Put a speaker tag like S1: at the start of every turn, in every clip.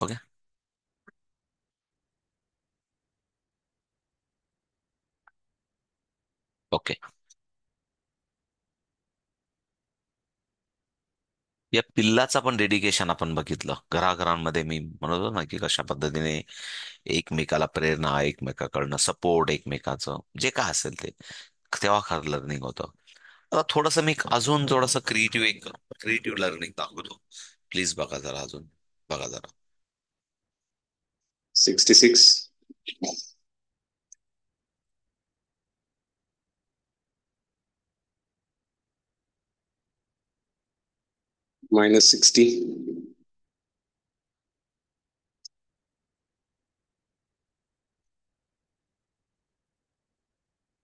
S1: Okay. Okay. या पिल्लाचं पण dedication आपण बघितलं घराघरांमध्ये. मी म्हणतो ना की कशा पद्धतीने एकमेकाला प्रेरणा, एकमेकाकडनं सपोर्ट, एकमेकाचं जे काय असेल ते, तेव्हा खरं लर्निंग होतं. आता थोडस मी अजून थोडस क्रिएटिव्ह लर्निंग दाखवतो. प्लीज बघा जरा अजून. बघा जरा.
S2: 66 minus 60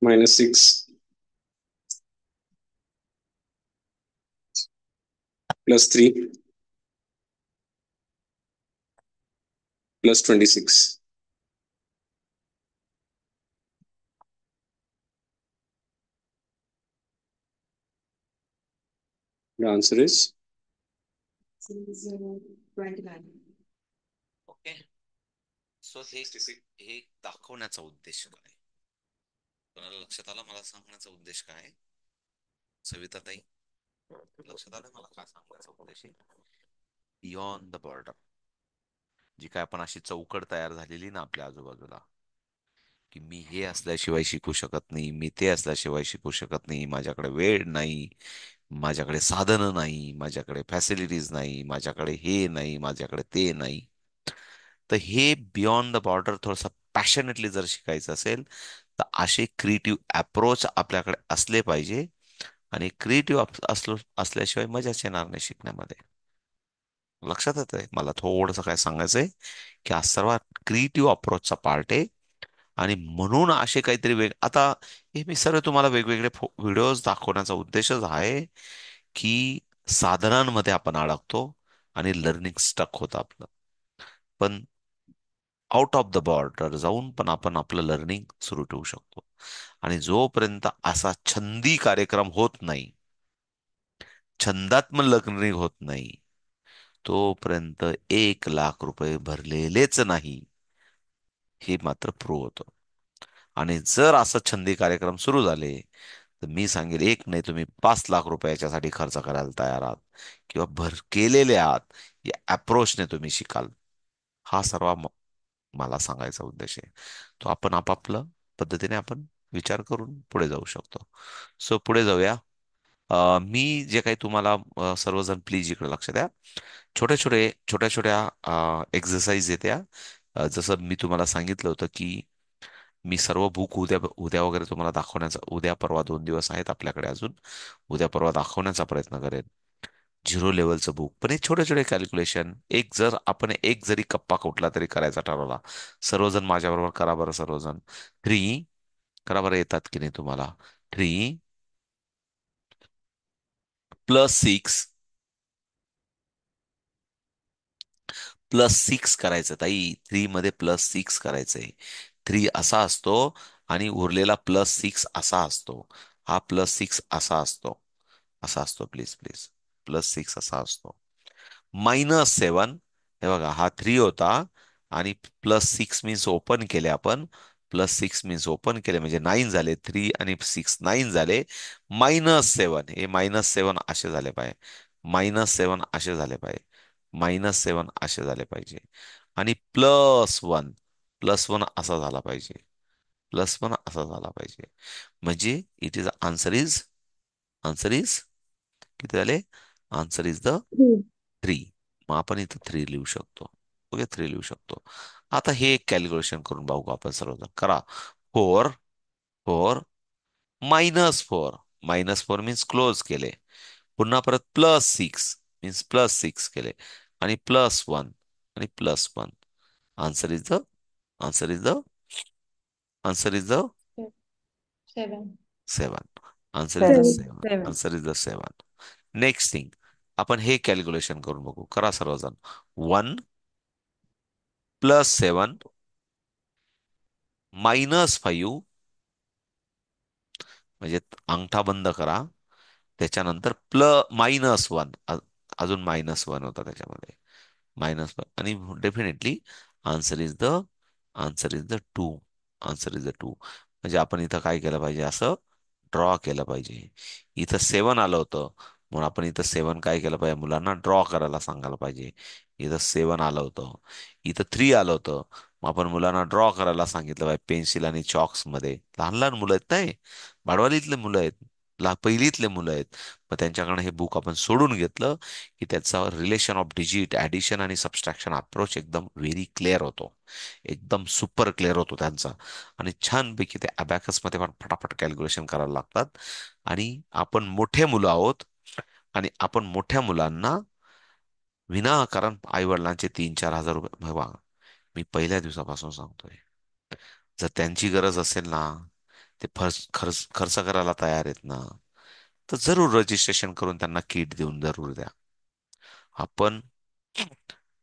S2: minus 6 plus 3 plus 26. The answer is
S1: okay. So हे दाखवण्याचा उद्देश काय? कोणाला लक्षात आलं मला सांगण्याचा उद्देश काय आहे? सविताताई, लक्षात आलं मला काय सांगण्याचा उद्देश आहे? बियॉन्ड द बॉर्डर, जी काय आपण अशी चौकट तयार झालेली ना आपल्या आजूबाजूला, की मी हे असल्याशिवाय शिकू शकत नाही, मी ते असल्याशिवाय शिकू शकत नाही, माझ्याकडे वेळ नाही, माझ्याकडे साधनं नाही, माझ्याकडे फॅसिलिटीज नाही, माझ्याकडे हे नाही, माझ्याकडे ते नाही. तर हे बियॉन्ड द बॉर्डर थोडंसं पॅशनेटली जर शिकायचं असेल तर असे क्रिएटिव्ह अप्रोच आपल्याकडे असले पाहिजे. आणि क्रिएटिव्ह असल्याशिवाय मजाच येणार नाही शिकण्यामध्ये. लक्षात येतंय मला थोडंसं काय सांगायचंय, की हा सर्वात क्रिएटिव्ह अप्रोचचा पार्ट आहे. आणि म्हणून असे काहीतरी आता हे मी सर्व तुम्हाला वेगवेगळे व्हिडिओज दाखवण्याचा उद्देशच आहे, की साधनांमध्ये आपण अडकतो आणि लर्निंग स्टक होतं आपलं. पण आउट ऑफ द बॉर्डर जाऊन पण आपण आपलं लर्निंग सुरू ठेवू शकतो. आणि जोपर्यंत असा छंदी कार्यक्रम होत नाही, छंदात्मक लर्निंग होत नाही, तोपर्यंत 1 लाख रुपये भरलेलेच नाही, हे मात्र प्रूव्ह होतं. आणि जर असं छंदी कार्यक्रम सुरू झाले तर मी सांगेल, एक नाही तुम्ही 5 लाख रुपये याच्यासाठी खर्च करायला तयार आहात, किंवा केलेले आहात. या अप्रोचने तुम्ही शिकाल. हा सर्व मला सांगायचा उद्देश आहे. तो आपण आपापलं पद्धतीने आपण विचार करून पुढे जाऊ शकतो. सो पुढे जाऊया. मी जे काही तुम्हाला सर्वजण प्लीज इकडे लक्ष द्या. छोट्या छोट्या एक्सरसाइज येत्या. जसं मी तुम्हाला सांगितलं होतं की मी सर्व बुक उद्या उद्या वगैरे तुम्हाला दाखवण्याचा, उद्या परवा 2 दिवस आहेत आपल्याकडे अजून. उद्या परवा दाखवण्याचा प्रयत्न करेन. झिरो लेवलचं बुक, पण हे छोटे छोटे कॅल्क्युलेशन, एक जरी कप्पा कुठला तरी करायचा ठरवला, सर्वजण माझ्याबरोबर करा बरं. सर्वजण थ्री करा बरं. येतात की नाही तुम्हाला? 3 + 6 +6 करायचं ताई. 3 मध्ये +6 करायचंय. 3 असा असतो आणि उरलेला +6 असा असतो. हा +6 असा असतो. असा असतो. Please please. +6 असा असतो. -7. हे बघा, हा 3 होता आणि +6 मीन्स ओपन केले आपण. +6 मीन्स ओपन केले म्हणजे 9 झाले. 3 आणि 6 9 झाले. -7, हे -7 असे झाले पाहिजे. -7 असे झाले पाहिजे. -7 असे झाले पाहिजे. आणि +1 असा झाला पाहिजे. +1 असा झाला पाहिजे. म्हणजे आन्सर इज किती झाले? Answer is the
S2: Hmm.
S1: 3. मग आपण इथं 3 लिहू शकतो. ओके, 3 लिहू शकतो. आता हे एक कॅल्क्युलेशन करून बघू आपण सर्वजण. करा. 4 -4 मीन्स क्लोज केले. पुन्हा परत +6 मीन्स +6 केले. आणि +1 आणि +1. Answer is the answer is the answer is the
S2: 7.
S1: 7. Answer is the
S2: Seven.
S1: 7.
S2: Seven.
S1: Answer is the 7. Next thing, आपण हे कॅल्क्युलेशन करून बघू. करा सर्वजण. 1 + 7 -5, म्हणजे अंगठा बंद करा. त्याच्यानंतर -1, अजून -1 होता त्याच्यामध्ये. मायनस आणि definitely answer is the answer is the two. Answer is the two. म्हणजे आपण इथं काय केलं पाहिजे, असं ड्रॉ केलं पाहिजे. इथं 7 आलं होतं, म्हणून आपण इथं 7 काय केलं पाहिजे, मुलांना ड्रॉ करायला सांगायला पाहिजे. इथं 7 आलं होतं, इथं 3 आलं होतं, मग आपण मुलांना ड्रॉ करायला सांगितलं पाहिजे पेन्सिल आणि चॉक्स मध्ये. लहान लहान मुलं आहेत नाही, भाडवालीतले मुलं आहेत, पहिलीतले मुलं आहेत. मग त्यांच्याकडनं हे बुक आपण सोडून घेतलं की त्याचा रिलेशन ऑफ डिजिट, ऍडिशन आणि सबस्ट्रॅक्शन अप्रोच एकदम व्हेरी क्लिअर होतो. एकदम सुपर क्लिअर होतो त्यांचा. आणि छानपैकी ते अबॅकस मध्ये पण फटाफट कॅल्क्युलेशन करायला लागतात. आणि आपण मोठे मुलं आहोत, आणि आपण मोठ्या मुलांना विनाकारण आई वडिलांचे 3-4 हजार रुपये मी पहिल्या दिवसापासून सांगतोय, जर त्यांची गरज असेल ना, ते खर्च करायला तयार आहेत ना, तर जरूर रजिस्ट्रेशन करून त्यांना किट देऊन जरूर द्या. आपण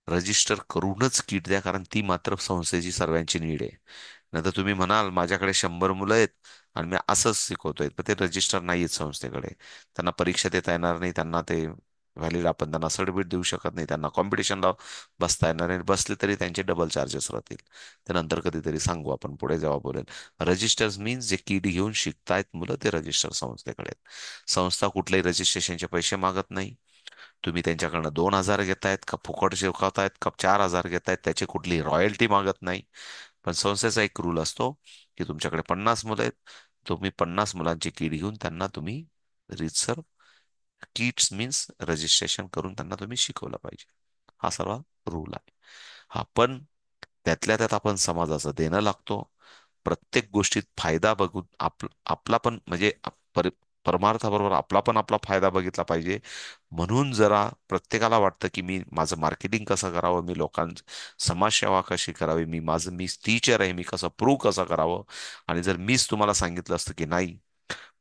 S1: रजिस्टर करूनच किट द्या, कारण ती मात्र संस्थेची सर्वांची नीड आहे. नाहीतर तुम्ही म्हणाल माझ्याकडे 100 मुलं आहेत आणि मी असंच शिकवतोय, पण ते रजिस्टर नाही आहेत संस्थेकडे. त्यांना परीक्षा देता येणार नाही, त्यांना ते व्हॅलिड आपण त्यांना सर्टिफिकेट देऊ शकत नाही, त्यांना कॉम्पिटिशनला बसता येणार नाही, बसले तरी त्यांचे डबल चार्जेस राहतील. त्यानंतर कधीतरी सांगू आपण, पुढे जेव्हा बोलेल. रजिस्टर्स मीन्स जे किट घेऊन शिकतायत मुलं, ते रजिस्टर संस्थेकडे आहेत. संस्था कुठल्याही रजिस्ट्रेशनचे पैसे मागत नाही. तुम्ही त्यांच्याकडनं 2,000 घेतायत का, फुकट शिकवतायत का, 4,000 घेतायत, त्याची कुठली रॉयल्टी मागत नाही. पण संस्थेचा एक रूल असतो की तुमच्याकडे 50 मुलं आहेत, तुम्ही 50 मुलांची किट घेऊन त्यांना तुम्ही रीतसर, किट्स मीन्स रजिस्ट्रेशन करून त्यांना तुम्ही शिकवलं पाहिजे. हा सर्व रूल आहे. हा पण त्यातल्या त्यात आपण समाजाचं देणं लागतो. प्रत्येक गोष्टीत फायदा बघून आपला पण म्हणजे परमार्थाबरोबर आपला फायदा बघितला पाहिजे. म्हणून जरा प्रत्येकाला वाटतं की मी माझं मार्केटिंग कसं करावं, मी लोकांची समाजसेवा कशी करावी, मी टीचर आहे, मी कसं प्रूव्ह कसं करावं. आणि जर मीच तुम्हाला सांगितलं असतं की नाही,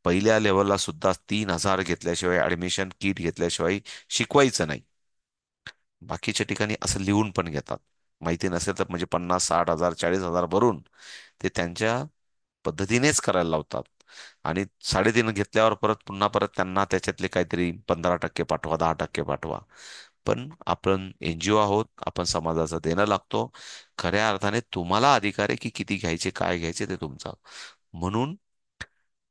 S1: पहिल्या लेवलला सुद्धा 3,000 घेतल्याशिवाय, ऍडमिशन किट घेतल्याशिवाय शिकवायचं नाही. बाकीच्या ठिकाणी असं लिहून पण घेतात, माहिती नसेल तर, म्हणजे 50-60 हजार 40,000 भरून ते त्यांच्या पद्धतीनेच करायला लावतात. आणि 3.5 घेतल्यावर पुन्हा परत त्यांना त्याच्यातले काहीतरी 15% पाठवा, 10% पाठवा. पण आपण एनजीओ आहोत, आपण समाजाचं देणं लागतो. खऱ्या अर्थाने तुम्हाला अधिकार आहे की किती घ्यायचे, काय घ्यायचे ते तुमचं. म्हणून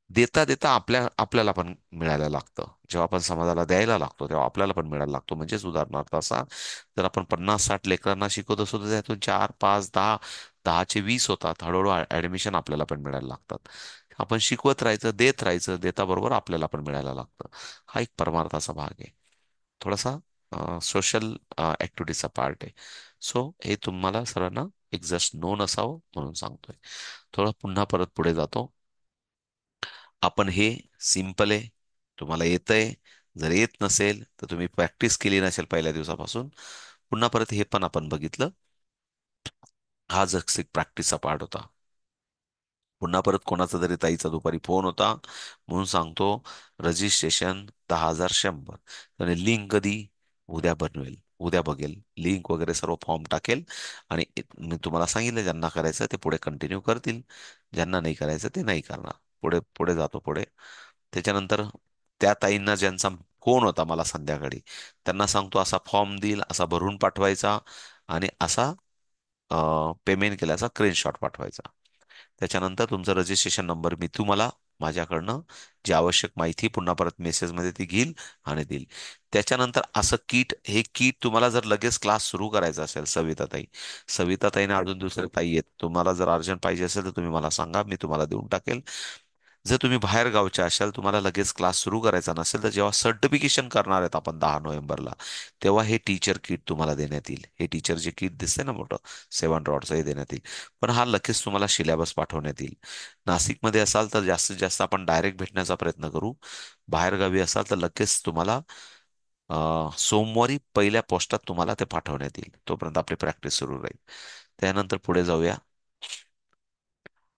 S1: देता देता आपल्याला पण मिळायला लागतं. जेव्हा आपण समाजाला द्यायला लागतो तेव्हा आपल्याला पण मिळायला लागतो. म्हणजेच उदाहरणार्थ असा, जर आपण 50-60 लेकरांना शिकवत असतो तर त्यातून 4-5-10, 10चे 20 होतात. हळूहळू ऍडमिशन आपल्याला पण मिळायला लागतात. आपण शिकवत राहायचं, देत राहायचं, देता बरोबर आपल्याला पण मिळायला लागतं. हा एक परमार्थाचा भाग आहे. थोडासा सोशल ऍक्टिव्हिटीचा पार्ट आहे. सो हे तुम्हाला सर्वांना एक जस्ट नोन असावं म्हणून सांगतोय. थोडं पुन्हा परत पुढे जातो. आपण हे सिंपल आहे, तुम्हाला येतंय. जर येत नसेल तर तुम्ही प्रॅक्टिस केली नसेल पहिल्या दिवसापासून, पुन्हा परत हे पण आपण बघितलं. हा जस्ट एक प्रॅक्टिसचा पार्ट होता. पुन्हा परत कोणाचा तरी ताईचा दुपारी फोन होता, म्हणून सांगतो रजिस्ट्रेशन 10,100. आणि लिंक कधी, उद्या बनवेल, उद्या बघेल लिंक वगैरे सर्व फॉर्म टाकेल. आणि मी तुम्हाला सांगितलं ज्यांना करायचं ते पुढे कंटिन्यू करतील, ज्यांना नाही करायचं ते नाही करणार. पुढे पुढे जातो पुढे. त्याच्यानंतर त्या ताईंना ज्यांचा फोन होता मला संध्याकाळी, त्यांना सांगतो असा फॉर्म देईल, असा भरून पाठवायचा, आणि असा पेमेंट केल्याचा स्क्रीनशॉट पाठवायचा. त्याच्यानंतर तुमचा रजिस्ट्रेशन नंबर मी तुम्हाला माझ्याकडनं जी आवश्यक माहिती पुन्हा परत मेसेजमध्ये ती घेईल आणि देईल. त्याच्यानंतर असं किट, हे किट तुम्हाला जर लगेच क्लास सुरू करायचा असेल, सविताताईने अजून दुसरे ताई आहेत, तुम्हाला जर अर्जंट पाहिजे असेल तर तुम्ही मला सांगा, मी तुम्हाला देऊन टाकेल. जर तुम्ही बाहेर गावच्या असाल, तुम्हाला लगेच क्लास सुरू करायचा नसेल, तर जेव्हा सर्टिफिकेशन करणार आहेत आपण 10 नोव्हेंबरला, तेव्हा हे टीचर किट तुम्हाला देण्यात येईल. हे टीचर जे किट दिसते ना मोठं 7 रॉडचं, हे देण्यात येईल. पण हा लगेच तुम्हाला सिलेबस पाठवण्यात येईल. नाशिकमध्ये असाल तर जास्तीत जास्त आपण डायरेक्ट भेटण्याचा प्रयत्न करू. बाहेरगावी असाल तर लगेच तुम्हाला सोमवारी पहिल्या पोस्टात तुम्हाला ते पाठवण्यात येईल. तोपर्यंत आपली प्रॅक्टिस सुरू राहील. त्यानंतर पुढे जाऊया.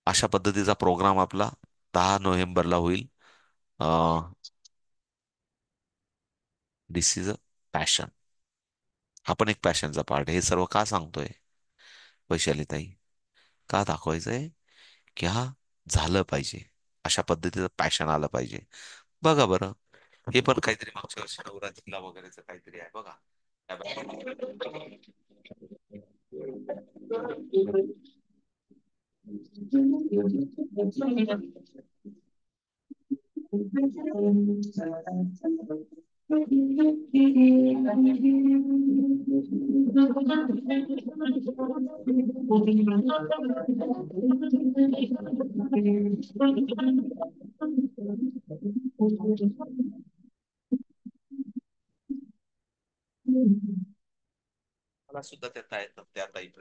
S1: अशा पद्धतीचा प्रोग्राम आपला 10 नोव्हेंबरला होईल. दिस इज अ पॅशन. हा पण एक पॅशनचा पार्ट आहे. हे सर्व का सांगतोय वैशालीताई, का दाखवायचंय की हा झालं पाहिजे, अशा पद्धतीचं पॅशन आलं पाहिजे. बघा बरं, हे पण काहीतरी मागच्या वर्षी नवरात्रीला वगैरेच काहीतरी आहे बघा. मला सुद्धा त्या त्या टाईप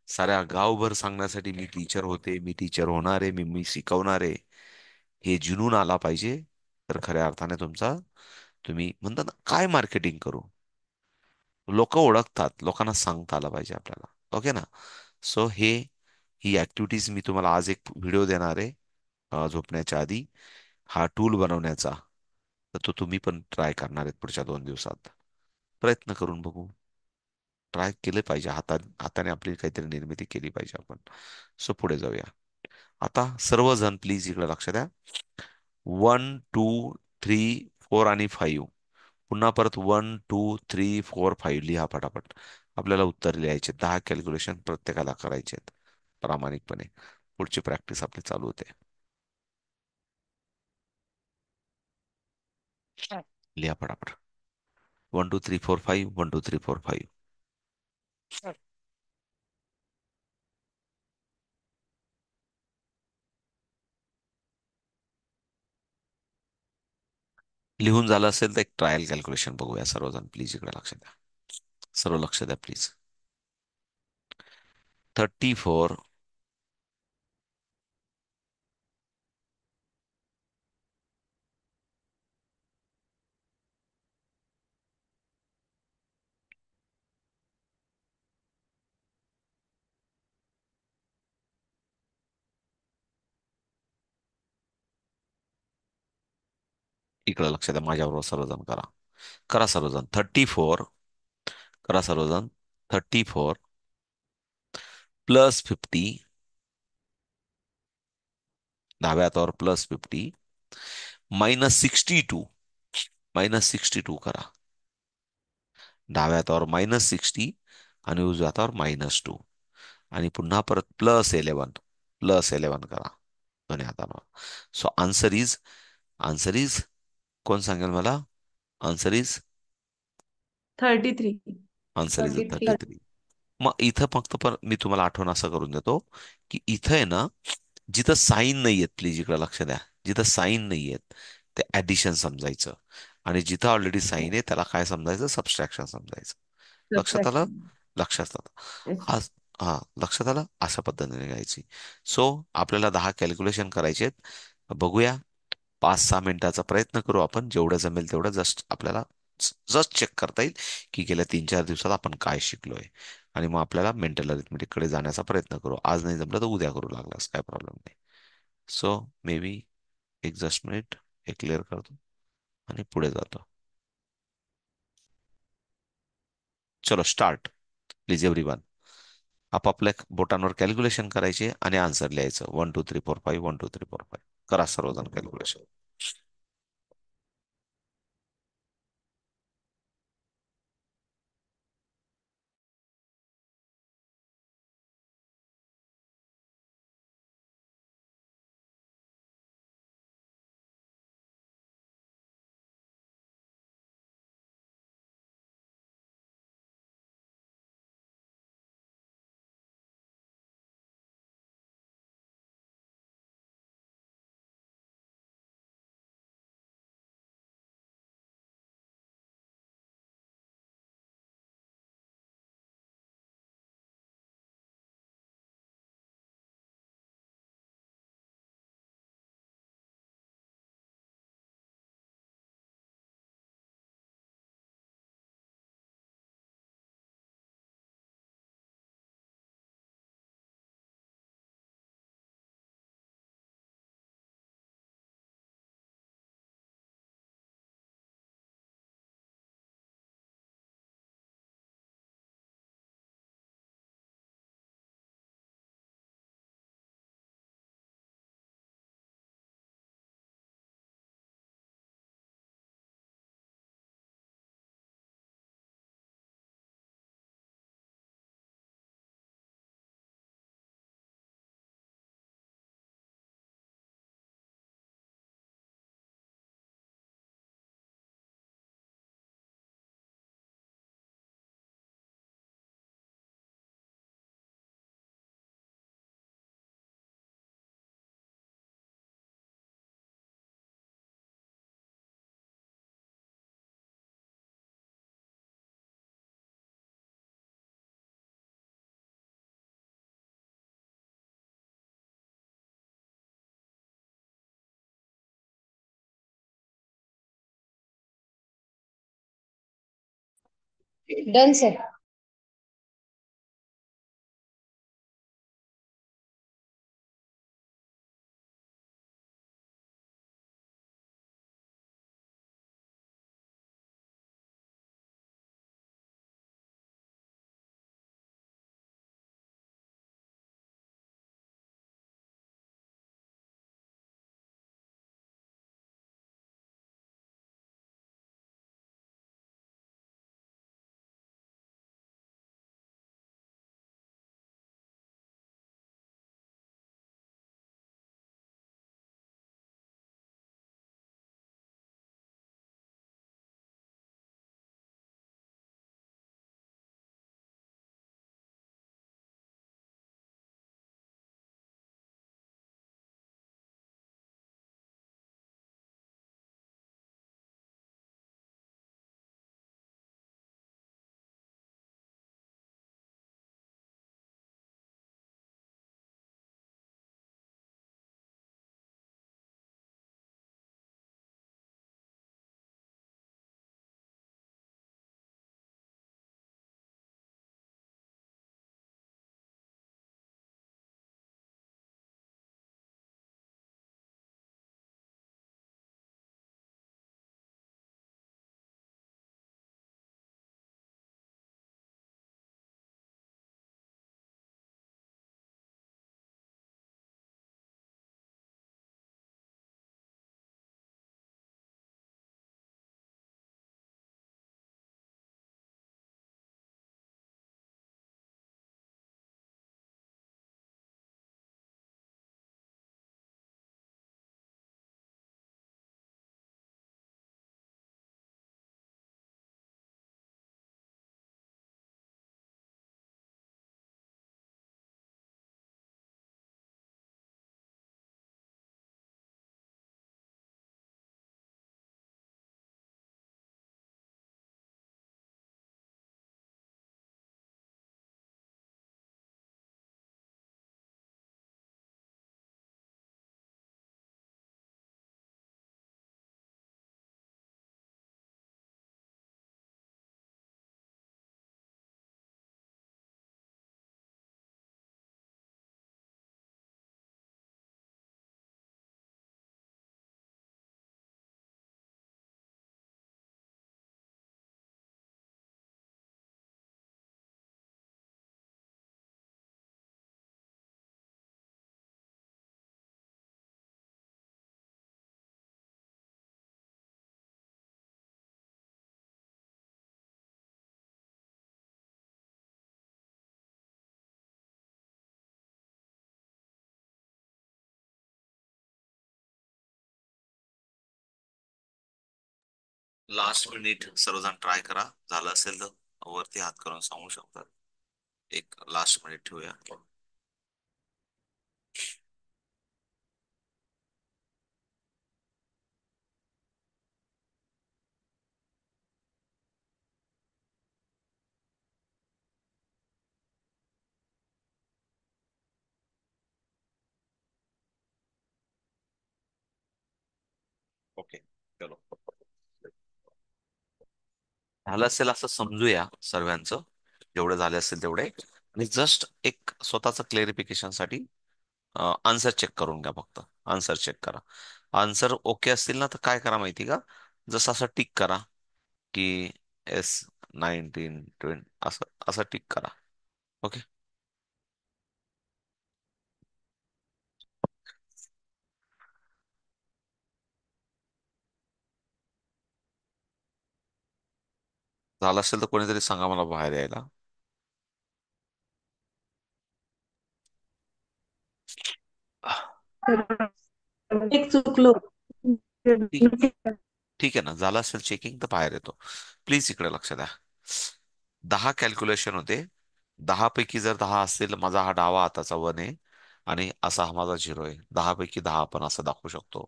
S1: साऱ्या गावभर सांगण्यासाठी मी टीचर होते, मी टीचर होणार आहे, मी शिकवणार आहे, हे जुनून आला पाहिजे. तर खऱ्या अर्थाने तुम्ही म्हणता ना काय मार्केटिंग करू, लोक ओळखतात, लोकांना सांगता आलं पाहिजे आपल्याला. ओके ना. सो ही ऍक्टिव्हिटीज मी तुम्हाला आज एक व्हिडिओ देणार आहे झोपण्याच्या आधी, हा टूल बनवण्याचा. तर तो तुम्ही पण ट्राय करणार आहेत पुढच्या 2 दिवसात. प्रयत्न करून बघू. ट्राय केले पाहिजे, हाताने आपली काहीतरी निर्मिती केली पाहिजे आपण. सो पुढे जाऊया. आता सर्वजण प्लीज इकडे लक्ष द्या. 1 2 3 4 आणि 5. पुन्हा परत 1 2 3 4 5 लिहा पटापट. आपल्याला उत्तर लिहायचे, 10 कॅल्क्युलेशन प्रत्येकाला करायचे आहेत प्रामाणिकपणे. पुढची प्रॅक्टिस आपली चालू होते. लिहा पटापट. 1 2 3 4 5. 1 2 3 4 5. लिहून झालं असेल तर एक ट्रायल कॅल्क्युलेशन बघूया सर्वजण प्लीज इकडे लक्ष द्या. सर्व लक्ष द्या प्लीज. 34. इकडे लक्ष द्या, माझ्याबरोबर सर्वजण करा. करा सर्वजण. 34. करा सर्वजण. 34 +50. डाव्या हातावर +50 -62. -62 करा. डाव्या हातावर -60 आणि उजव्या हातावर -2. आणि पुन्हा परत +11. +11 करा दोन्ही हातांवर. सो आन्सर इज कोण सांगेल मला? Answer is
S3: 33.
S1: Answer is
S2: 33.
S1: 33. मग इथं फक्त पण मी तुम्हाला आठवण असं करून देतो की इथं आहे ना, जिथं साईन नाही आहेत प्लीज इकडे लक्ष द्या. जिथं साईन नाही आहेत ते ऍडिशन समजायचं, आणि जिथं ऑलरेडी साईन आहे त्याला काय समजायचं? सबस्ट्रॅक्शन समजायचं. लक्षात आलं?
S3: सबट्रॅक्शन.
S1: लक्षात आलं.
S3: Yes, sir.
S1: हा. हा, लक्षात आलं. अशा पद्धतीने घ्यायची. सो आपल्याला 10 कॅल्क्युलेशन करायचे आहेत. बघूया. 5-6 मिनिटाचा प्रयत्न करू आपण, जेवढं जमेल तेवढं. जस्ट आपल्याला जस्ट चेक करता येईल की गेल्या 3-4 दिवसात आपण काय शिकलोय. आणि मग आपल्याला मेंटल अरिथमेटिक कडे जाण्याचा प्रयत्न करू. आज नाही जमलं तर उद्या करू लागलास, काय प्रॉब्लेम नाही. सो मे बी एक जस्ट मिनिट हे क्लिअर करतो आणि पुढे जातो. चलो स्टार्ट. Please everyone. आपापल्या बोटांवर कॅल्क्युलेशन करायचे आणि आन्सर लिहायचं. 1 2 3 4 5. 1 2 3 4 5. करा सर्वजण calculation.
S4: Done sir.
S1: Last minute सर्वजण ट्राय करा, झालं असेल तर वरती हात करून सांगू शकतात. एक लास्ट मिनिट ठेवूया. ओके, चलो. झालं असेल असं समजूया सर्वांचं, जेवढे झाले असेल तेवढे. आणि जस्ट एक स्वतःच क्लेरिफिकेशन साठी आन्सर चेक करून घ्या फक्त. आन्सर चेक करा. आन्सर ओके असतील ना तर काय करा माहिती का, जसं असं टिक करा की S1920 असं असं टिक करा. ओके. झालं असेल तर कोणीतरी सांगा मला बाहेर यायला.
S3: एक चुकलो.
S1: ठीक ठीक आहे ना, झालं असेल चेकिंग तर बाहेर येतो. प्लीज इकडे लक्ष द्या. 10 कॅल्क्युलेशन होते. 10 पैकी जर 10 असतील तर माझा हा डावा हाताचा 1 आहे आणि असा हा माझा 0 आहे. 10 पैकी 10 आपण असं दाखवू शकतो.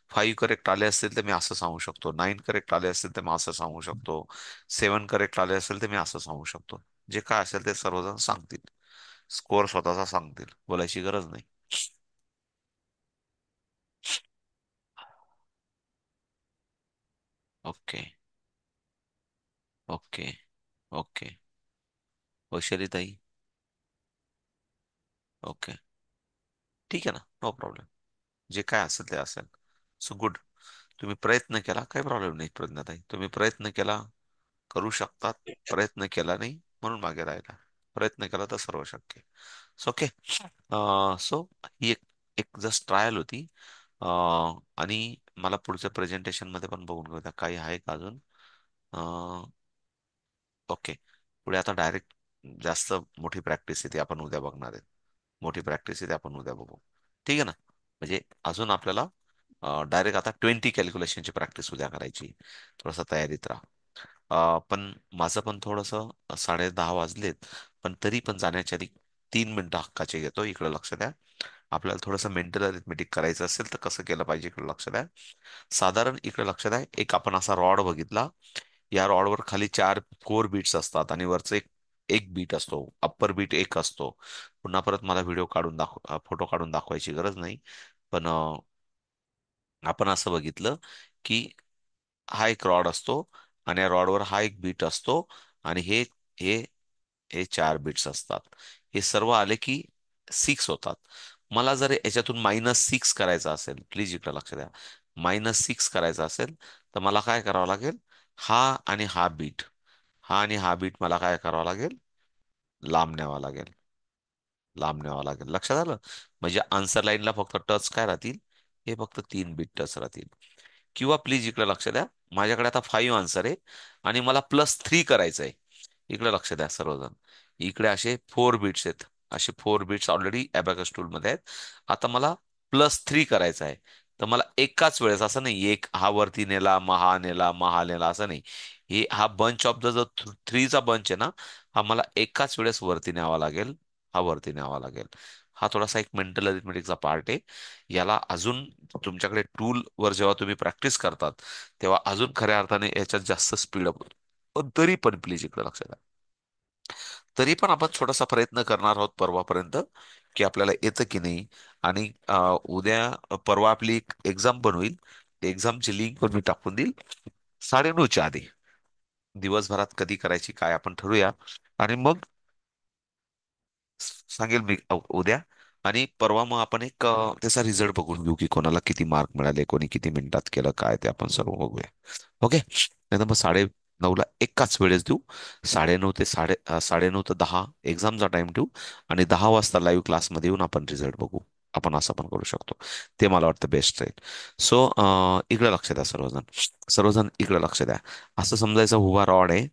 S1: 5 करेक्ट आले असतील तर मी असं सांगू शकतो. 9 करेक्ट आले असतील तर मी असं सांगू शकतो. 7 करेक्ट आले असेल तर मी असं सांगू शकतो. जे काय असेल ते सर्वजण सांगतील. स्कोअर स्वतःचा सांगतील, बोलायची गरज नाही. ओके. ओके. ओके. वैशाली ताई. ओके. ठीक आहे ना, नो प्रॉब्लेम. जे काय असेल ते असेल. So good. तुम्ही प्रयत्न केला, काही प्रॉब्लेम नाही प्रज्ञाताई. तुम्ही प्रयत्न केला, करू शकतात. प्रयत्न केला नाही म्हणून मागे राहिला. प्रयत्न केला तर सर्व शक्य. So okay. सो ही एक एक जस्ट ट्रायल होती. आणि मला पुढच्या प्रेझेंटेशन मध्ये पण बघून घेऊ द्या, काही आहे का अजून. ओके. पुढे आता डायरेक्ट जास्त मोठी प्रॅक्टिस आहे ती आपण उद्या बघणार आहे. मोठी प्रॅक्टिस आहे ती आपण उद्या बघू. ठीक आहे ना. म्हणजे अजून आपल्याला डायरेक्ट आता 20 कॅल्क्युलेशनची प्रॅक्टिस उद्या करायची. थोडंसं तयारीत राहा. पण माझं पण थोडंसं 10:30 वाजलेत. पण तरी पण जाण्याच्या आधी 3 मिनिटं हक्काचे घेतो. इकडे लक्ष द्या. आपल्याला थोडंसं मेंटल अरिथमेटिक करायचं असेल तर कसं केलं पाहिजे इकडे लक्ष द्या. साधारण इकडे लक्ष द्या. एक आपण असा रॉड बघितला. या रॉडवर खाली 4 बीट्स असतात आणि वरचं एक एक बीट असतो. अप्पर बीट एक असतो. पुन्हा परत मला व्हिडिओ काढून फोटो काढून दाखवायची गरज नाही. पण आपण असं बघितलं की हा एक रॉड असतो आणि या रॉडवर हा एक बीट असतो आणि हे हे 4 बिट्स असतात. हे सर्व आले की 6 होतात. मला जर याच्यातून -6 करायचं असेल, प्लीज इकडे लक्ष द्या. -6 करायचं असेल तर मला काय करावं लागेल. हा आणि हा आणि हा बीट मला काय करावं लागेल. लांब न्यावा लागेल. लांब न्यावं लागेल. लक्षात आलं. म्हणजे आन्सर लाईनला फक्त टच काय राहतील. हे फक्त 3 बिट टच राहतील. किंवा प्लीज इकडे लक्ष द्या. माझ्याकडे आता 5 आन्सर आहे आणि मला +3 करायचं आहे. इकडे लक्ष द्या सर्वजण. इकडे असे 4 बिट्स आहेत. असे 4 बिट्स ऑलरेडी अबॅकस टूल मध्ये आहेत. आता मला +3 करायचं आहे. तर मला एकाच वेळेस असं नाही, एक हा वरती नेला महा नेला महा नेला असं नाही. हा बंच ऑफ द जो 3चा बंच आहे ना, हा मला एकाच वेळेस वरती न्यावा लागेल. हा वरती न्यावा लागेल. हा थोडासा एक मेंटल अरिथमेटिकचा पार्ट आहे. याला अजून तुमच्याकडे टूल वर जेव्हा तुम्ही प्रॅक्टिस करतात तेव्हा अजून खऱ्या अर्थाने याच्यात जास्त स्पीड अप होतो. पण तरी पण प्लीज इकडे लक्ष द्या. तरी पण आपण छोटासा प्रयत्न करणार आहोत परवापर्यंत की आपल्याला येतं की नाही. आणि परवा आपली एक्झाम पण होईल. एक्झामची लिंक पण मी टाकून देईल 9:30च्या आधी. दिवसभरात कधी करायची काय आपण ठरवूया. आणि मग सांगेल मी उद्या. आणि परवा मग आपण एक त्याचा रिझल्ट बघून घेऊ की कोणाला किती मार्क मिळाले, कोणी किती मिनिटात केलं काय ते आपण सर्व बघूया. ओके. नाही तर मग 9:30ला एकाच वेळेस देऊ. 9:30 ते 9:30 ते 10 एक्झामचा टाइम ठेवू. आणि 10 वाजता लाईव्ह क्लासमध्ये येऊन आपण रिझल्ट बघू. आपण असं पण करू शकतो. ते मला वाटतं बेस्ट राहील. सो इकडे लक्ष द्या सर्वजण. सर्वजण इकडे लक्ष द्या. असं समजायचं उभा रॉड आहे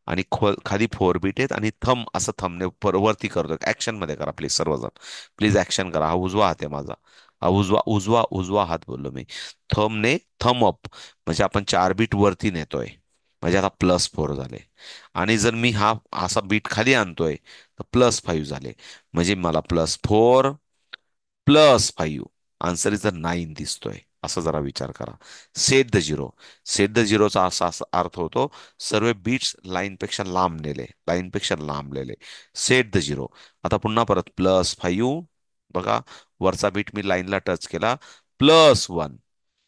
S1: आणि खाली 4 बीट आहेत आणि असं थंबने वरती करतो. ऍक्शन मध्ये करा प्लीज सर्वजण. प्लीज ऍक्शन करा. हा उजवा हात आहे माझा. हा उजवा उजवा उजवा हात बोललो मी. थम अप म्हणजे आपण 4 बीट वरती नेतोय. म्हणजे आता +4 झाले. आणि जर मी हा असा बीट खाली आणतोय तर +5 झाले. म्हणजे मला +4 +5 आन्सर इज 9 दिसतोय. असं जरा विचार करा. Set the zero. Set the झिरोचा असा अर्थ होतो सर्व बीट्स लाईनपेक्षा लांब नेले. लाईनपेक्षा लांब नेले. Set the zero. आता पुन्हा परत +5. बघा वरचा बीट मी लाईनला टच केला. +1.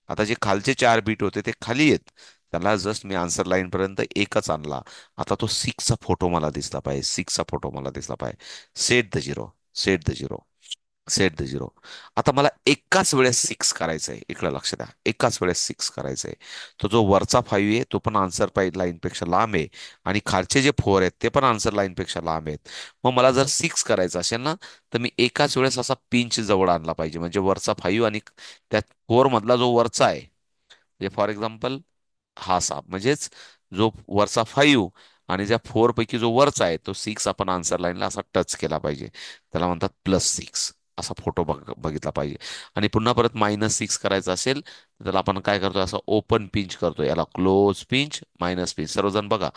S1: आता जे खालचे 4 बीट होते ते खाली आहेत. त्याला जस्ट मी आन्सर लाईन पर्यंत एकच आणला. आता तो 6चा फोटो मला दिसला पाहिजे. 6चा फोटो मला दिसला पाहिजे. Set the zero. Set the zero. Set the zero. आता मला एकाच वेळेस 6 करायचंय. इकडे लक्ष द्या. एकाच वेळेस 6 करायचंय. तो जो वरचा 5 आहे तो पण आन्सर लाईन पेक्षा लांब आहे. आणि खालचे जे 4 आहेत ते पण आन्सर लाईन पेक्षा लांब आहेत. मग मला जर 6 करायचं असेल ना तर मी एकाच वेळेस असा पिंच जवळ आणला पाहिजे. म्हणजे वरचा 5 आणि त्या 4 मधला जो वरचा आहे. म्हणजे फॉर एक्झाम्पल हा साप म्हणजेच जो वरचा 5 आणि ज्या 4 पैकी जो वरचा आहे तो 6 आपण आन्सर लाईनला असा टच केला पाहिजे. त्याला म्हणतात +6. असा फोटो बघितला पाहिजे. आणि पुन्हा परत -6 करायचं असेल तर त्याला आपण काय करतो, असं ओपन पिंच करतो. याला क्लोज पिंच, मायनस पिंच. सर्वजण बघा.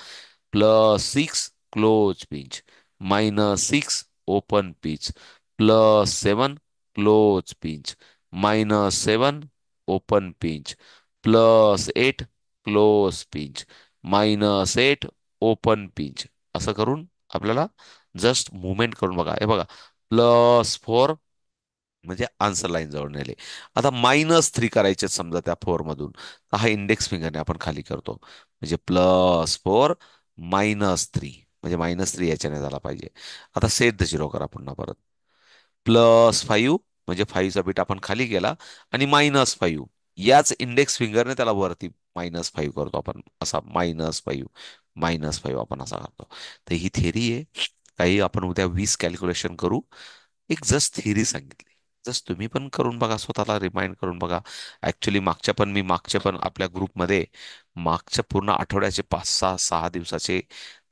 S1: +6 close pinch, -6 open pinch, +7 close pinch, -7 open pinch, +8 close pinch, -8 open pinch. असं करून आपल्याला जस्ट मुवमेंट करून बघा. हे बघा +4 म्हणजे आन्सर लाईन जवळ नेले. आता -3 करायचे समजा त्या 4 मधून. तर हा इंडेक्स फिंगरने आपण खाली करतो. म्हणजे +4 -3 म्हणजे -3 याच्याने झाला पाहिजे. आता सेट द झिरो करा पुन्हा परत. +5 म्हणजे 5चा बीट आपण खाली गेला आणि -5 याच इंडेक्स फिंगरने त्याला वरती -5 करतो आपण, असा -5 आपण असा करतो. तर ही थेरी आहे. काही आपण उद्या 20 कॅल्क्युलेशन करू. एक जस्ट थिअरी सांगितली. जस्ट तुम्ही पण करून बघा, स्वतःला रिमाइंड करून बघा. ऍक्च्युली मागच्या पण आपल्या ग्रुपमध्ये मागच्या पूर्ण आठवड्याचे 5-6 दिवसाचे,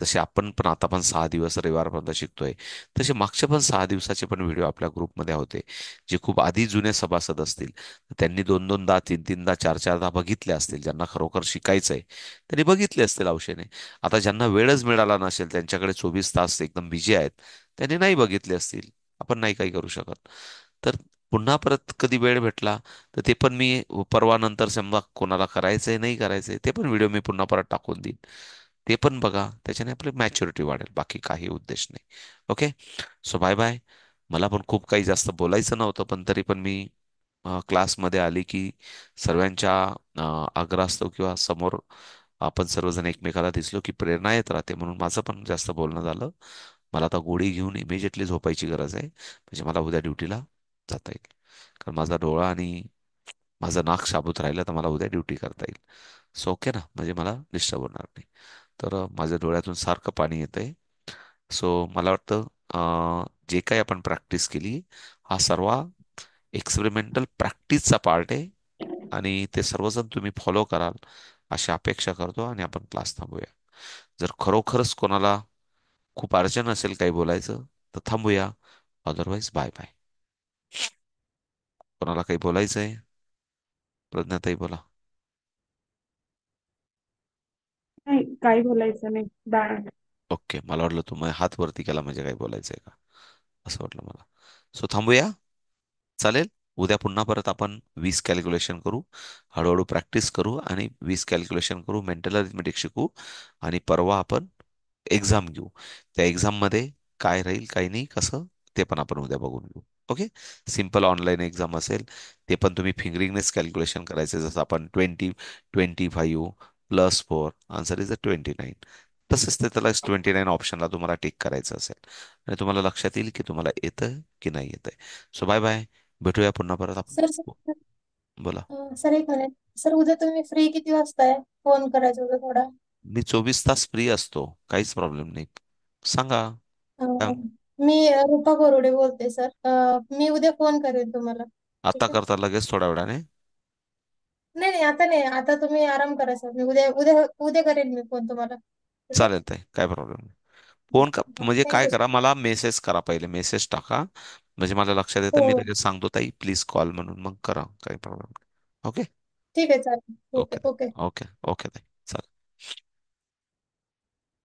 S1: जसे आपण पण आता पण 6 दिवस रविवारपर्यंत शिकतोय, तसे मागच्या पण 6 दिवसाचे पण व्हिडिओ आपल्या ग्रुपमध्ये होते. जे खूप आधी जुने सभासद असतील त्यांनी 2-2दा 3-3दा 4-4दा बघितले असतील. ज्यांना खरोखर शिकायचंय त्यांनी बघितले असतील हौशेने. आता ज्यांना वेळच मिळाला नसेल, त्यांच्याकडे 24 तास एकदम बिझी आहेत, त्यांनी नाही बघितले असतील. आपण नाही काही करू शकत. तर पुन्हा परत कधी वेळ भेटला तर ते पण मी परवा नंतर, समजा कोणाला करायचंय नाही करायचंय, ते पण व्हिडिओ मी पुन्हा परत टाकून देईन. ते पण बघा. त्याच्याने आपली मॅच्युरिटी वाढेल, बाकी काही उद्देश नाही. ओके. So bye bye. मला पण खूप काही जास्त बोलायचं नव्हतं, पण तरी पण मी क्लासमध्ये आली की सर्वांच्या आग्रहास्तव किंवा समोर आपण सर्वजण एकमेकाला दिसलो की प्रेरणा येत राहते, म्हणून माझं पण जास्त बोलणं झालं. मला आता गोळी घेऊन इमिजिएटली झोपायची गरज आहे, म्हणजे मला उद्या ड्युटीला जाता येईल. कारण माझा डोळा आणि माझं नाक शाबूत राहिलं तर मला उद्या ड्युटी करता येईल. सो ओके ना, म्हणजे मला डिस्टर्ब होणार नाही. तर माझ्या डोळ्यातून सारखं पाणी येतंय. सो मला वाटतं जे काही आपण प्रॅक्टिस केली, हा सर्व एक्सपेरिमेंटल प्रॅक्टिसचा पार्ट आहे. आणि ते सर्वजण तुम्ही फॉलो कराल अशी अपेक्षा करतो, आणि आपण क्लास थांबूया. जर खरोखरच कोणाला खूप अर्जंट असेल काही बोलायचं तर थांबूया. Otherwise bye bye. कोणाला काही बोलायचंय? प्रज्ञाताई बोला.
S3: नाही, काही बोलायचं नाही. बाय.
S1: ओके. मला वाटलं तुम्ही हात वरती केला म्हणजे काही बोलायचंय का, असं वाटलं मला. सो थांबूया. चालेल. उद्या पुन्हा परत आपण 20 कॅल्क्युलेशन करू. हळूहळू प्रॅक्टिस करू आणि 20 कॅल्क्युलेशन करू. मेंटल अरिथमेटिक शिकू. आणि परवा आपण एक्झाम घेऊ. त्या एक्झाम मध्ये काय राहील काय नाही कसं, ते पण आपण उद्या बघून घेऊ. ओके. सिम्पल ऑनलाईन एक्झाम असेल, ते पण तुम्ही फिंगरिंगनेच कॅल्क्युलेशन करायचे. जसं आपण 25 +4 आन्सर इज 29. तसंच ते त्याला 29 ऑप्शनला तुम्हाला टिक करायचं असेल, आणि तुम्हाला लक्षात येईल की तुम्हाला येतं की नाही येतंय. So bye bye. भेटूया पुन्हा परत आपण.
S4: सर
S1: बोला.
S4: सर एक मिनिट. सर उद्या तुम्ही फ्री किती वाजता आहे? फोन करायचा होता थोडा.
S1: मी 24 तास फ्री असतो, काहीच प्रॉब्लेम नाही. सांगा.
S4: अं,
S1: काय?
S4: मी रुपा बोरुडे बोलते सर. मी उद्या फोन करेन तुम्हाला.
S1: आता
S4: ठीक आहे.
S1: करता लगेच थोड्या वेळाने?
S4: नाही नाही, आता नाही. आता तुम्ही आराम करा सर. मी उद्या उद्या उद्या करेन मी फोन तुम्हाला. ठीक आहे.
S1: चालेल ताई, काय प्रॉब्लेम नाही. फोन का म्हणजे काय
S4: थँक्यू सर.
S1: करा, मला मेसेज करा, पहिले मेसेज टाका, म्हणजे मला लक्षात येतं,
S4: हो
S1: मी
S4: हो.
S1: लगेच सांगतो ताई प्लीज कॉल म्हणून, मग करा, काही प्रॉब्लेम नाही. ओके.
S4: ठीक आहे चालेल. Okay
S1: okay.
S4: Okay.
S1: Okay. Okay ताई.